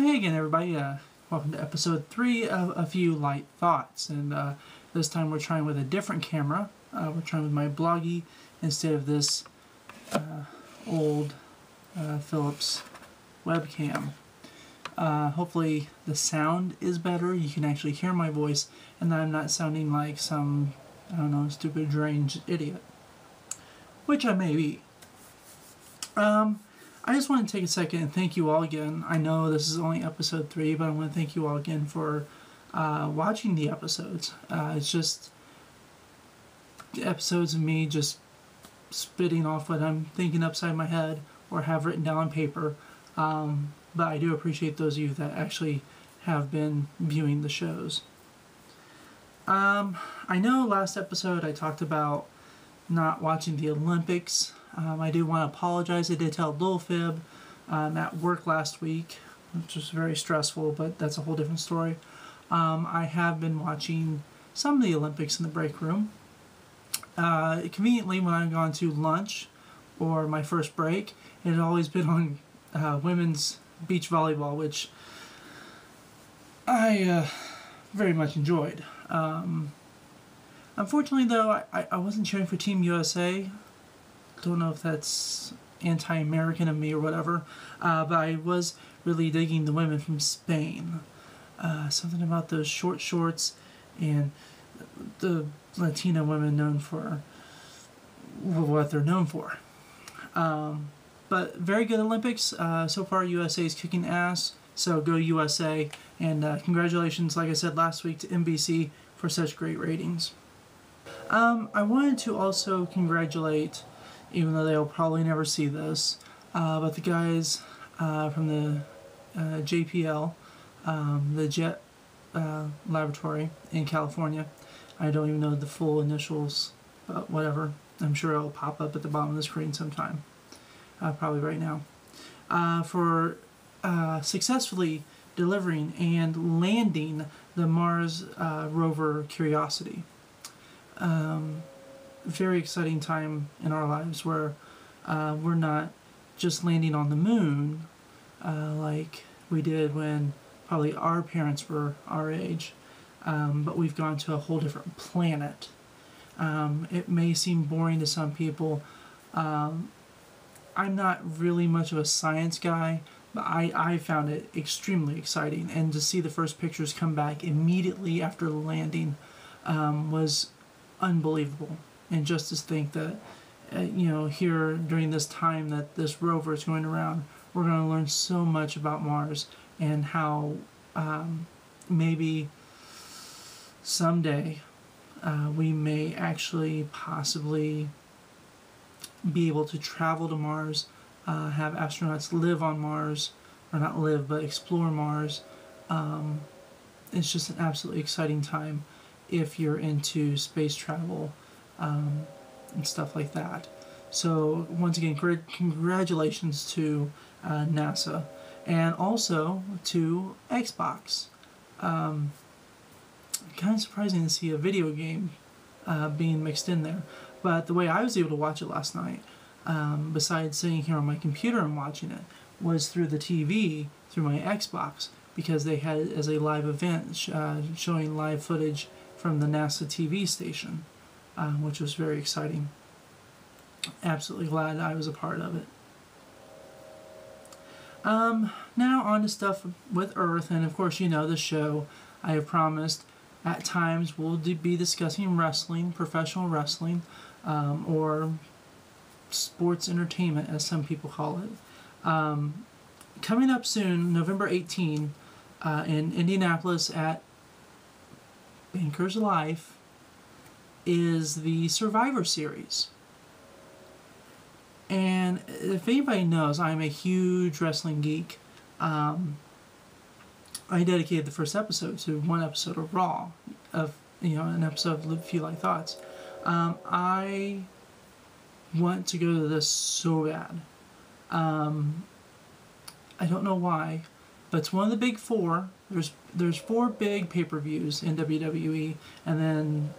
Hey again, everybody. Welcome to episode 3 of A Few Light Thoughts. And this time we're trying with a different camera. We're trying with my Bloggy instead of this old Philips webcam. Hopefully the sound is better. You can actually hear my voice and that I'm not sounding like some, I don't know, stupid, deranged idiot. Which I may be. I just want to take a second and thank you all again. I know this is only episode 3, but I want to thank you all again for watching the episodes. It's just episodes of me just spitting off what I'm thinking upside my head or have written down on paper. But I do appreciate those of you that actually have been viewing the shows. I know last episode I talked about not watching the Olympics. I do want to apologize. I did tell a little fib at work last week, which was very stressful, but that's a whole different story. I have been watching some of the Olympics in the break room. Conveniently, when I've gone to lunch or my first break, it had always been on women's beach volleyball, which I very much enjoyed. Unfortunately, though, I wasn't cheering for Team USA. Don't know if that's anti-American of me or whatever, but I was really digging the women from Spain. Something about those short shorts and the Latina women known for what they're known for. But very good Olympics. So far, USA is kicking ass, so go USA. And congratulations, like I said last week, to NBC for such great ratings. I wanted to also congratulate, even though they'll probably never see this, but the guys from the JPL, the Jet Laboratory in California. I don't even know the full initials, but whatever. I'm sure it'll pop up at the bottom of the screen sometime, probably right now, for successfully delivering and landing the Mars rover Curiosity. Very exciting time in our lives where we're not just landing on the moon like we did when probably our parents were our age, but we've gone to a whole different planet. It may seem boring to some people. I'm not really much of a science guy, but I found it extremely exciting, and to see the first pictures come back immediately after the landing was unbelievable. And just to think that, here during this time that this rover is going around, we're going to learn so much about Mars and how maybe someday we may actually possibly be able to travel to Mars, have astronauts live on Mars, or not live, but explore Mars. It's just an absolutely exciting time if you're into space travel and stuff like that. So once again, congratulations to NASA, and also to Xbox. Kind of surprising to see a video game being mixed in there, but the way I was able to watch it last night, besides sitting here on my computer and watching it, was through the TV, through my Xbox, because they had it as a live event showing live footage from the NASA TV station, which was very exciting. Absolutely glad I was a part of it. Now on to stuff with Earth, and of course, the show I have promised at times we'll be discussing wrestling, professional wrestling, or sports entertainment as some people call it. Coming up soon, November 18, in Indianapolis at Bankers Life, is the Survivor Series. And if anybody knows, I'm a huge wrestling geek. I dedicated the first episode to one episode of Raw, an episode of A Few Light Thoughts. I want to go to this so bad. I don't know why, but it's one of the big four. There's 4 big pay-per-views in WWE, and then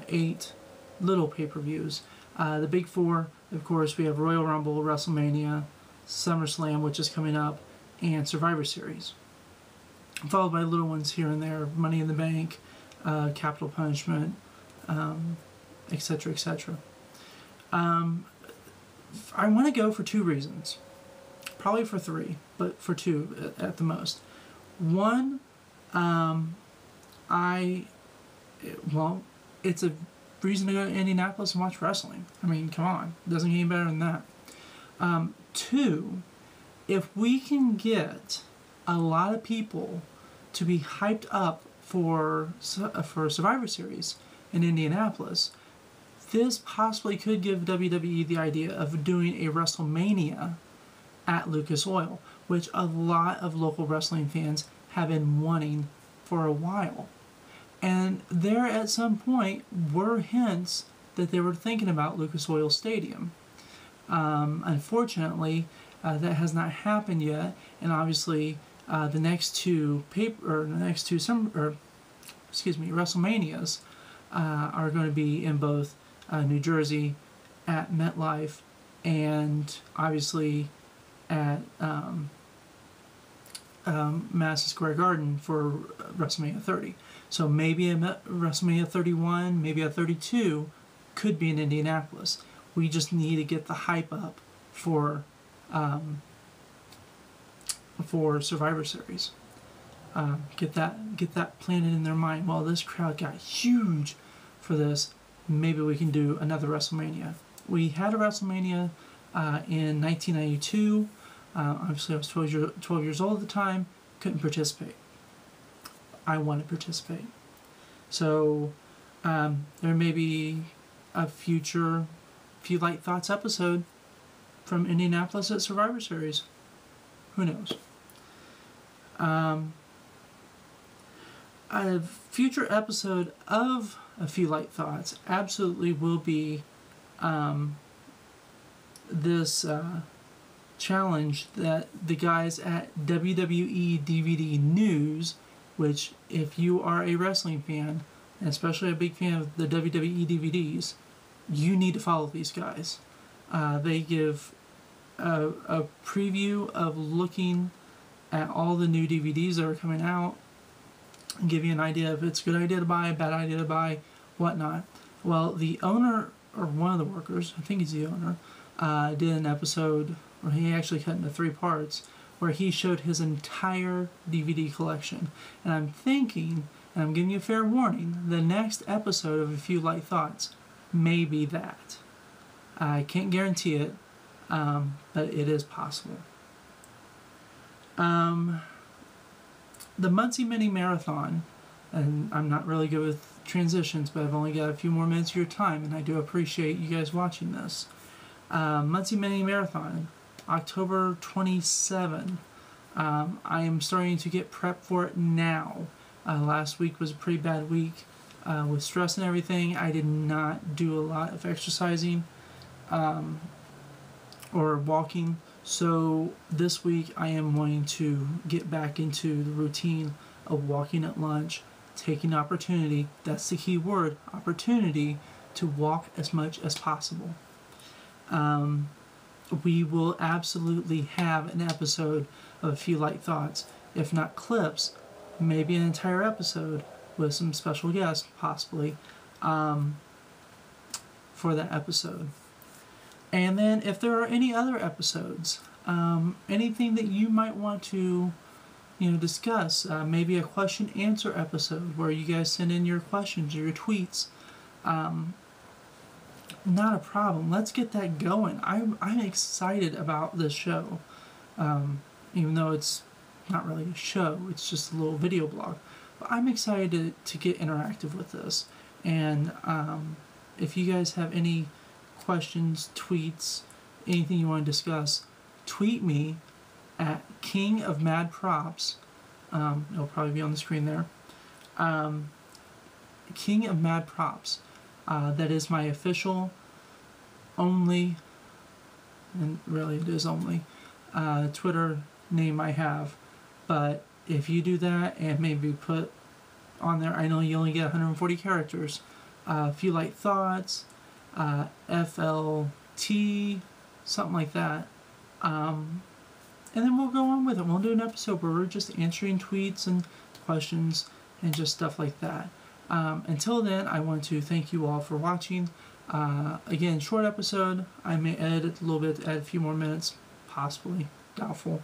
8 little pay-per-views. The big 4, of course, we have Royal Rumble, WrestleMania, SummerSlam, which is coming up, and Survivor Series. followed by little ones here and there, Money in the Bank, Capital Punishment, etc., etc. I want to go for 2 reasons. Probably for 3, but for 2 at the most. One, it's a reason to go to Indianapolis and watch wrestling. I mean, come on. It doesn't get any better than that. 2, if we can get a lot of people to be hyped up for Survivor Series in Indianapolis, this possibly could give WWE the idea of doing a WrestleMania at Lucas Oil, which a lot of local wrestling fans have been wanting for a while. And there at some point were hints that they were thinking about Lucas Oil Stadium. Unfortunately, that has not happened yet, and obviously the next two WrestleManias are going to be in both New Jersey at MetLife, and obviously at Madison Square Garden for WrestleMania 30. So maybe a WrestleMania 31, maybe a 32 could be in Indianapolis. We just need to get the hype up for Survivor Series. Get that planted in their mind. Well, this crowd got huge for this. Maybe we can do another WrestleMania. We had a WrestleMania in 1992. Obviously, I was 12 years old at the time. Couldn't participate. I want to participate. So there may be a future Few Light Thoughts episode from Indianapolis at Survivor Series. Who knows? A future episode of A Few Light Thoughts absolutely will be this challenge that the guys at WWE DVD News, which if you are a wrestling fan, and especially a big fan of the WWE DVDs, you need to follow these guys. They give a preview of looking at all the new DVDs that are coming out and give you an idea if it's a good idea to buy, a bad idea to buy, whatnot. Well, the owner, or one of the workers, I think he's the owner, did an episode where he actually cut into 3 parts where he showed his entire DVD collection. And I'm thinking, and I'm giving you a fair warning, the next episode of A Few Light Thoughts may be that. I can't guarantee it, but it is possible. The Muncie Mini Marathon, and I'm not really good with transitions, but I've only got a few more minutes of your time, and I do appreciate you guys watching this. Muncie Mini Marathon, October 27. I am starting to get prepped for it now. Last week was a pretty bad week with stress and everything. I did not do a lot of exercising or walking. So this week I am wanting to get back into the routine of walking at lunch, taking opportunity, that's the key word, opportunity, to walk as much as possible. We will absolutely have an episode of A Few Light Thoughts, if not clips, maybe an entire episode with some special guests, possibly, for that episode. And then if there are any other episodes, anything that you might want to discuss, maybe a question-answer episode where you guys send in your questions or your tweets, not a problem. Let's get that going. I'm excited about this show, even though it's not really a show, it's just a little video blog. But I'm excited to get interactive with this. And if you guys have any questions, tweets, anything you want to discuss, tweet me at King of Mad Props. It'll probably be on the screen there. King of Mad Props. That is my official only, and really it is only, Twitter name I have. But if you do that and maybe put on there, I know you only get 140 characters, A Few Light Thoughts, FLT, something like that, and then we'll go on with it. We'll do an episode where we're just answering tweets and questions and just stuff like that. Until then, I want to thank you all for watching. Again, short episode. I may edit a little bit, add a few more minutes, possibly, doubtful.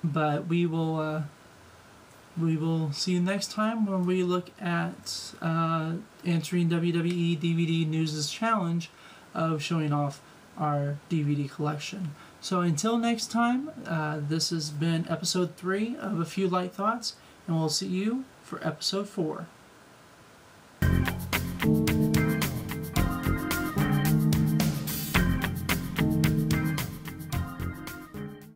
But we will see you next time when we look at answering WWE DVD News' challenge of showing off our DVD collection. So until next time, this has been episode 3 of A Few Light Thoughts, and we'll see you for episode 4.